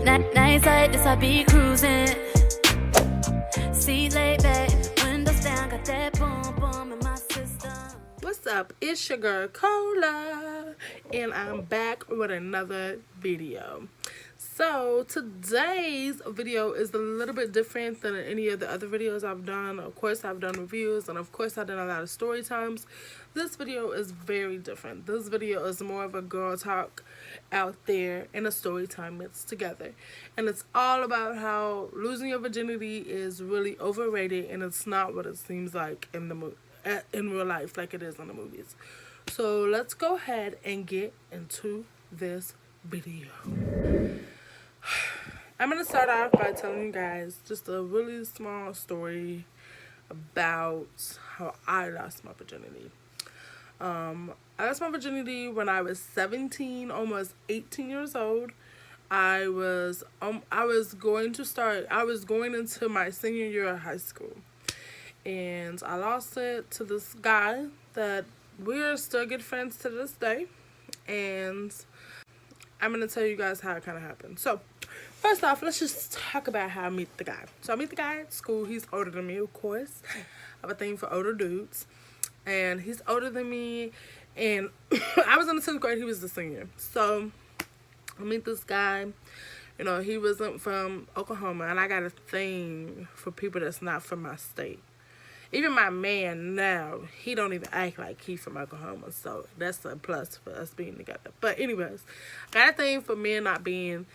Nights like this, I be cruising. See late back, windows down, got that boom boom in my system. What's up? It's your girl Cola, and I'm back with another video. So today's video is a little bit different than any of the other videos I've done. Of course, I've done reviews, and of course, I've done a lot of story times. This video is very different. This video is more of a girl talk out there and a story time mixed together. And it's all about how losing your virginity is really overrated, and it's not what it seems like in real life, like it is in the movies. So let's go ahead and get into this video. I'm going to start off by telling you guys just a really small story about how I lost my virginity. I lost my virginity when I was 17, almost 18 years old. I was going into my senior year of high school. And I lost it to this guy that we're still good friends to this day. And I'm going to tell you guys how it kind of happened. So, first off, let's just talk about how I meet the guy. So, I meet the guy at school. He's older than me, of course. I have a thing for older dudes. And he's older than me. And I was in the 10th grade. He was the senior. So, I meet this guy. You know, he wasn't from Oklahoma. And I got a thing for people that's not from my state. Even my man now, he don't even act like he's from Oklahoma. So, that's a plus for us being together. But anyways, I got a thing for men not being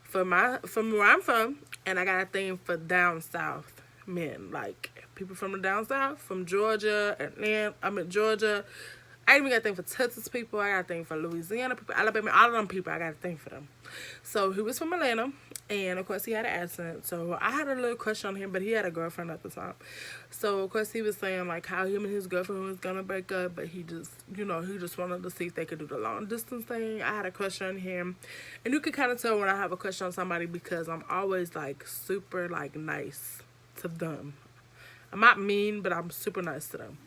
from where I'm from. And I got a thing for down south men. Like, people from the down south, from Georgia. Georgia. I even got a thing for Texas people. I got a thing for Louisiana people, Alabama, all of them people. I got a thing for them. So, he was from Atlanta. And, of course, he had an accent. So, I had a little crush on him. But he had a girlfriend at the time. So, of course, he was saying, like, how him and his girlfriend was going to break up. But he just, you know, he just wanted to see if they could do the long distance thing. I had a crush on him. And you can kind of tell when I have a crush on somebody because I'm always, like, super, like, nice to them. I'm not mean, but I'm super nice to them.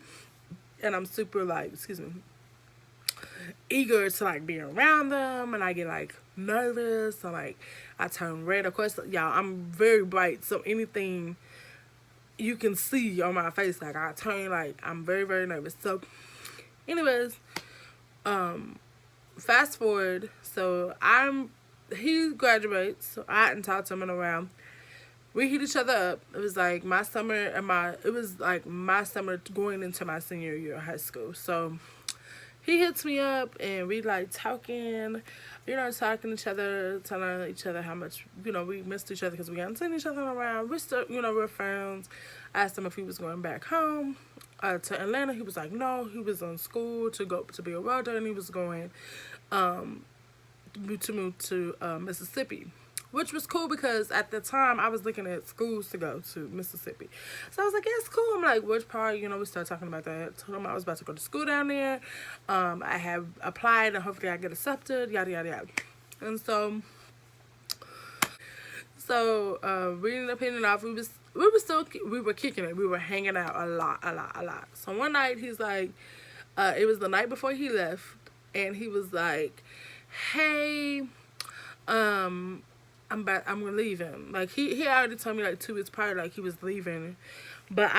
And I'm super, like, eager to, like, be around them. And I get, like, nervous. And, like, I turn red. Of course, y'all, I'm very bright. So, anything you can see on my face, like, I turn, like, I'm very, very nervous. So, anyways, fast forward. So, he graduates. So, I hadn't talked to him in a while. We hit each other up. It was like my summer going into my senior year of high school. So he hits me up and we like talking, talking to each other, telling each other how much, we missed each other because we hadn't seen each other around. We're still, we're friends. I asked him if he was going back home to Atlanta. He was like, no, he was in school to be a welder, and he was going to move to Mississippi. Which was cool because at the time I was looking at schools to go to Mississippi. So I was like, yeah, it's cool. I'm like, which part? We started talking about that. I told him I was about to go to school down there. I have applied and hopefully I get accepted, yada, yada, yada. And so we ended up hitting it off. We were kicking it. We were hanging out a lot. So one night he's like, it was the night before he left. And he was like, hey, I'm leaving. Like, he already told me, like, 2 weeks prior, like, he was leaving. But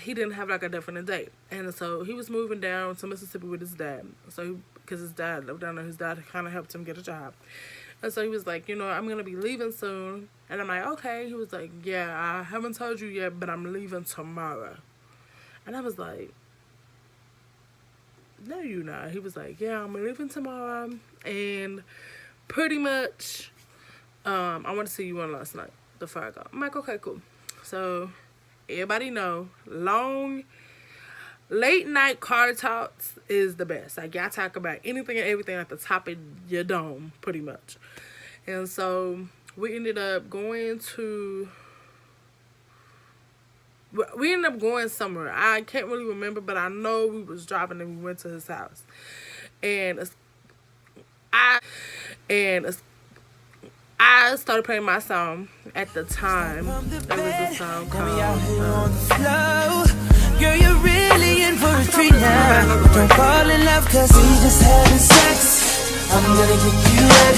he didn't have, like, a definite date. And so, he was moving down to Mississippi with his dad. So, because his dad lived down there, his dad kind of helped him get a job. And so, he was like, I'm going to be leaving soon. And I'm like, okay. He was like, yeah, I haven't told you yet, but I'm leaving tomorrow. And I was like, no, you're not. He was like, yeah, I'm leaving tomorrow. And pretty much, I want to see you one last night before I go. I'm like, okay, cool. So, everybody know, late night car talks is the best. Like, y'all talk about anything and everything at the top of your dome, pretty much. And so, we ended up going somewhere. I can't really remember, but I know we was driving and we went to his house. I started playing my song at the time. There was a song called Girl, you're really in for a treat now. Don't fall in love cause we just having sex. I'm gonna get you wet.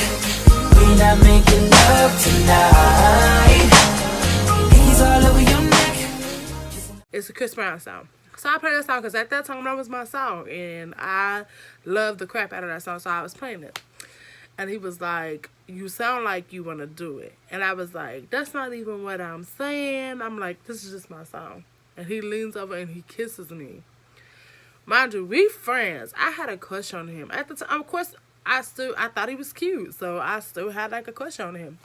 We not making love. up tonight. He's all over your neck. It's a Chris Brown song. So I played that song because at that time that was my song. And I loved the crap out of that song. So I was playing it. And he was like, you sound like you want to do it. And I was like, that's not even what I'm saying. I'm like, this is just my song. And he leans over and he kisses me. Mind you, we friends. I had a crush on him. At the time, of course, I thought he was cute. So I still had like a crush on him.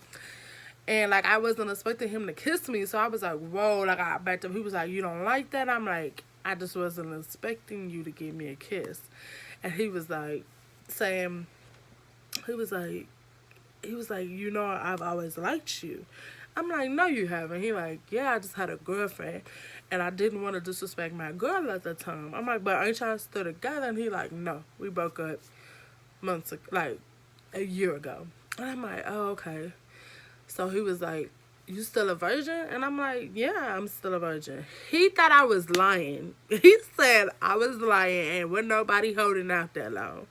And like, I wasn't expecting him to kiss me. So I was like, whoa, like I backed up. He was like, you don't like that? I'm like, I just wasn't expecting you to give me a kiss. And he was like, saying, he was like, you know, I've always liked you. I'm like, no, you haven't. He like, yeah, I just had a girlfriend. And I didn't want to disrespect my girl at the time. I'm like, but ain't y'all still together? And he like, no, we broke up months ago, like a year ago. And I'm like, oh, okay. So he was like, you still a virgin? And I'm like, yeah, I'm still a virgin. He thought I was lying. He said I was lying and wasn't nobody holding out that long.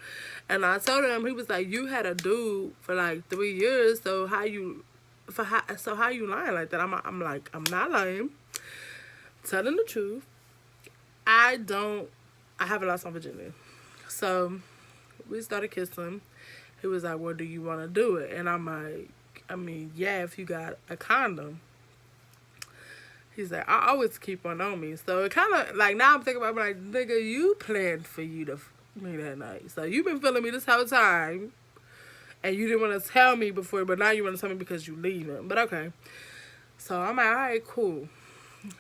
And I told him, he was like, you had a dude for like 3 years, so how you lying like that? I'm like, I'm not lying. Telling the truth. I haven't lost my virginity. So we started kissing. He was like, well, do you want to do it? And I'm like, I mean, yeah, if you got a condom. He's like, I always keep one on me. So it kind of, like, now I'm thinking about it, like, nigga, you planned for you to f me that night. So you've been feeling me this whole time. And you didn't want to tell me before, but now you want to tell me because you leaving. But okay. So I'm like, all right, cool.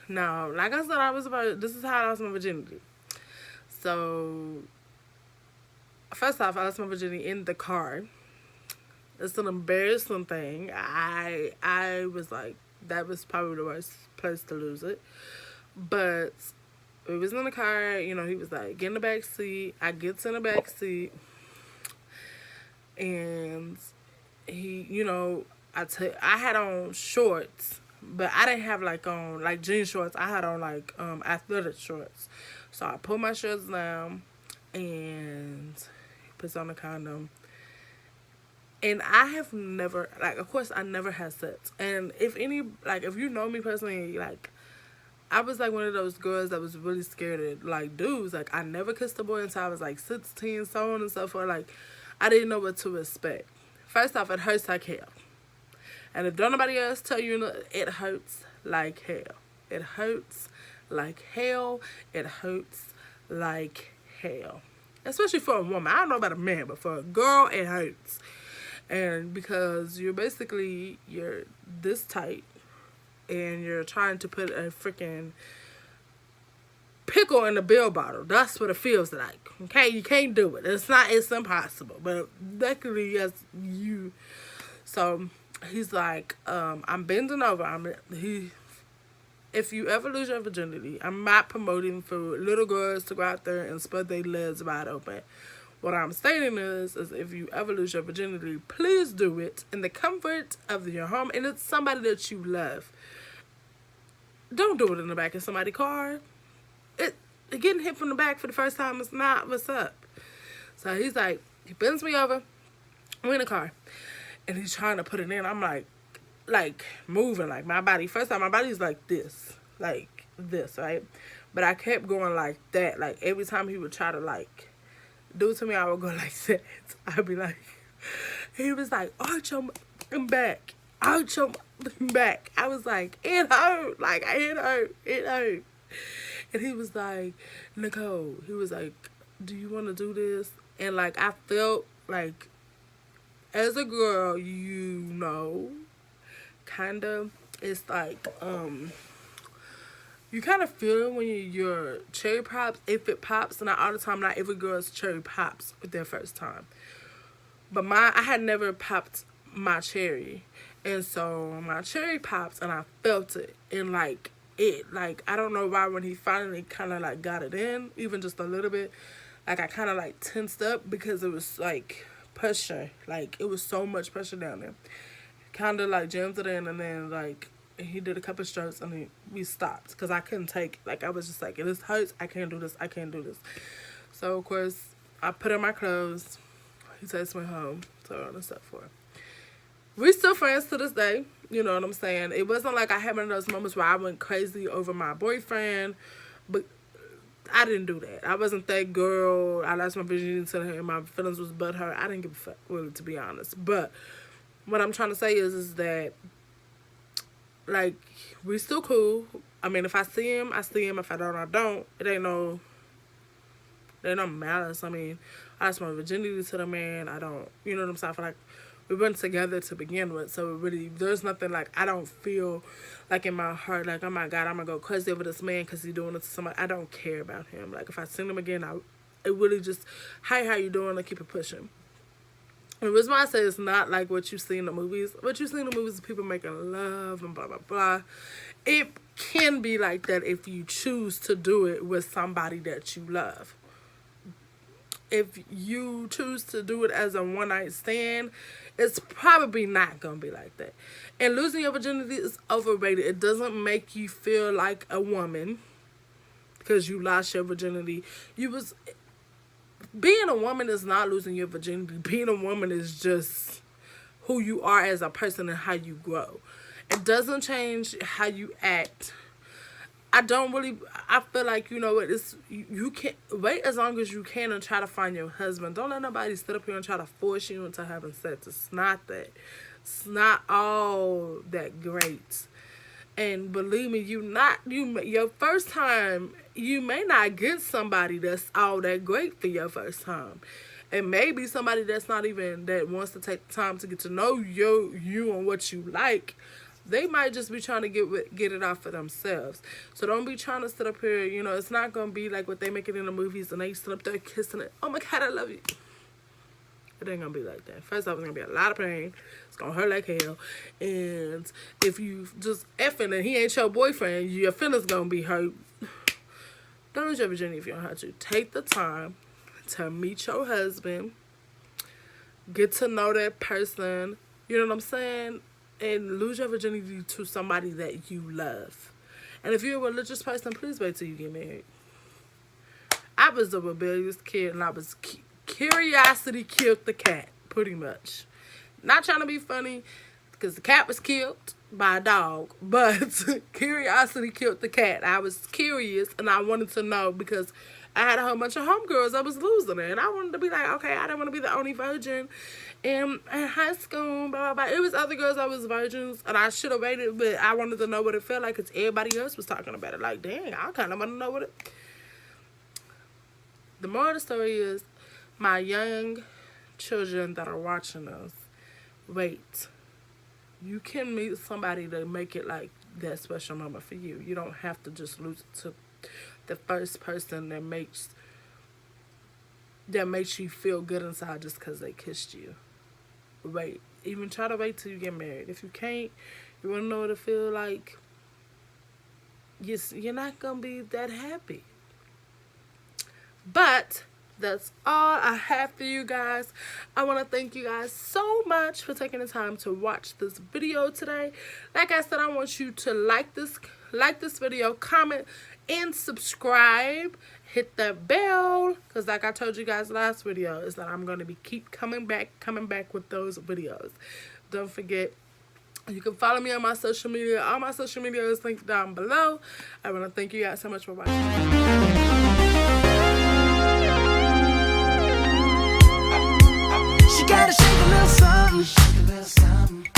Now, like I said, this is how I lost my virginity. So, first off, I lost my virginity in the car. It's an embarrassing thing. I was like, that was probably the worst place to lose it. But we was in the car, you know, he was like, get in the back seat. I gets in the back seat. And he, you know, I had on shorts, but I didn't have like on like jean shorts. I had on like athletic shorts. So I pulled my shorts down and he puts on the condom. And I have never, like, of course, I never had sex. And if you know me personally, like, I was, like, one of those girls that was really scared of, like, dudes. Like, I never kissed a boy until I was, like, 16, so on and so forth. Like, I didn't know what to expect. First off, it hurts like hell. And if don't nobody else tell you, it hurts like hell. It hurts like hell. It hurts like hell. Especially for a woman. I don't know about a man, but for a girl, it hurts. And because you're this tight and you're trying to put a freaking pickle in a bill bottle. That's what it feels like. Okay, you can't do it. It's impossible. But luckily, yes, you. So he's like, I'm bending over. If you ever lose your virginity, I'm not promoting for little girls to go out there and spread their legs wide open. What I'm stating is if you ever lose your virginity, please do it in the comfort of your home. And it's somebody that you love. Don't do it in the back of somebody's car. Getting hit from the back for the first time is not what's up. So he's like, he bends me over. We're in the car. And he's trying to put it in. I'm like moving, like my body. First time, my body's like this, right? But I kept going like that. Like every time he would try to like do it to me, I would go like that. I'd be like, he was like, arch your back. Arch your back. I was like, it hurt. Like, it hurt. It hurt. And he was like, Nicole, he was like, do you want to do this? And like, I felt like, as a girl, you know, kind of, it's like, you kind of feel when your cherry pops, if it pops. Not all the time, not every girl's cherry pops with their first time. But I had never popped my cherry. And so my cherry pops and I felt it. And like, I don't know why when he finally kind of like got it in, even just a little bit, like I kind of like tensed up because it was like pressure. Like it was so much pressure down there. Kind of like jammed it in and then like, he did a couple strokes and we stopped because I couldn't take it. Like, I was just like, this hurts. I can't do this. I can't do this. So, of course, I put on my clothes. He takes me home. So on and so forth. We still friends to this day. You know what I'm saying? It wasn't like I had one of those moments where I went crazy over my boyfriend, but I didn't do that. I wasn't that girl. I lost my virginity to her and my feelings was but her. I didn't give a fuck, really, to be honest. But what I'm trying to say is that, like, we still cool. I mean, if I see him, I see him. If I don't, I don't. It ain't no malice. I mean, I lost my virginity to the man. I don't, you know what I'm saying? I feel like we weren't together to begin with. So it really, there's nothing like, I don't feel like in my heart, like, oh my God, I'm going to go crazy over this man because he's doing it to somebody. I don't care about him. Like, if I see him again, it really just, hi, how you doing? I keep it pushing. And the reason why I say it's not like what you see in the movies. What you see in the movies is people making love and blah, blah, blah. It can be like that if you choose to do it with somebody that you love. If you choose to do it as a one-night stand, it's probably not going to be like that. And losing your virginity is overrated. It doesn't make you feel like a woman because you lost your virginity. Being a woman is not losing your virginity. Being a woman is just who you are as a person and how you grow. It doesn't change how you act. I feel like, you know what, you can't wait as long as you can and try to find your husband. Don't let nobody sit up here and try to force you into having sex. It's not that. It's not all that great. And believe me, your first time, you may not get somebody that's all that great for your first time. And maybe somebody that's not even, that wants to take the time to get to know you and what you like. They might just be trying to get it out for themselves. So don't be trying to sit up here. You know, it's not going to be like what they make it in the movies and they sit up there kissing it. Oh my God, I love you. It ain't going to be like that. First off, it's going to be a lot of pain. It's going to hurt like hell. And if you just effing and he ain't your boyfriend, your feelings going to be hurt. Don't lose your virginity if you don't have to. Take the time to meet your husband. Get to know that person. You know what I'm saying? And lose your virginity to somebody that you love. And if you're a religious person, please wait till you get married. I was a rebellious kid, and I was curiosity killed the cat, pretty much. Not trying to be funny, because the cat was killed by a dog, but curiosity killed the cat. I was curious, and I wanted to know because I had a whole bunch of homegirls that was losing it, and I wanted to be like, okay, I didn't want to be the only virgin in high school, blah, blah, blah. It was other girls that was virgins, and I should have waited, but I wanted to know what it felt like because everybody else was talking about it. Like, dang, I kind of want to know what it... The moral of the story is, my young children that are watching us, wait. You can meet somebody to make it like that special moment for you. You don't have to just lose it to the first person that makes you feel good inside just because they kissed you. Wait. Even try to wait till you get married. If you can't, you want to know what it feels like, you're not going to be that happy. But that's all I have for you guys. I want to thank you guys so much for taking the time to watch this video today. Like I said, I want you to like this video, comment, and subscribe. Hit that bell, because like I told you guys last video, is that I'm going to keep coming back with those videos. Don't forget, you can follow me on my social media. All my social media is linked down below. I want to thank you guys so much for watching. She gotta shake a little something.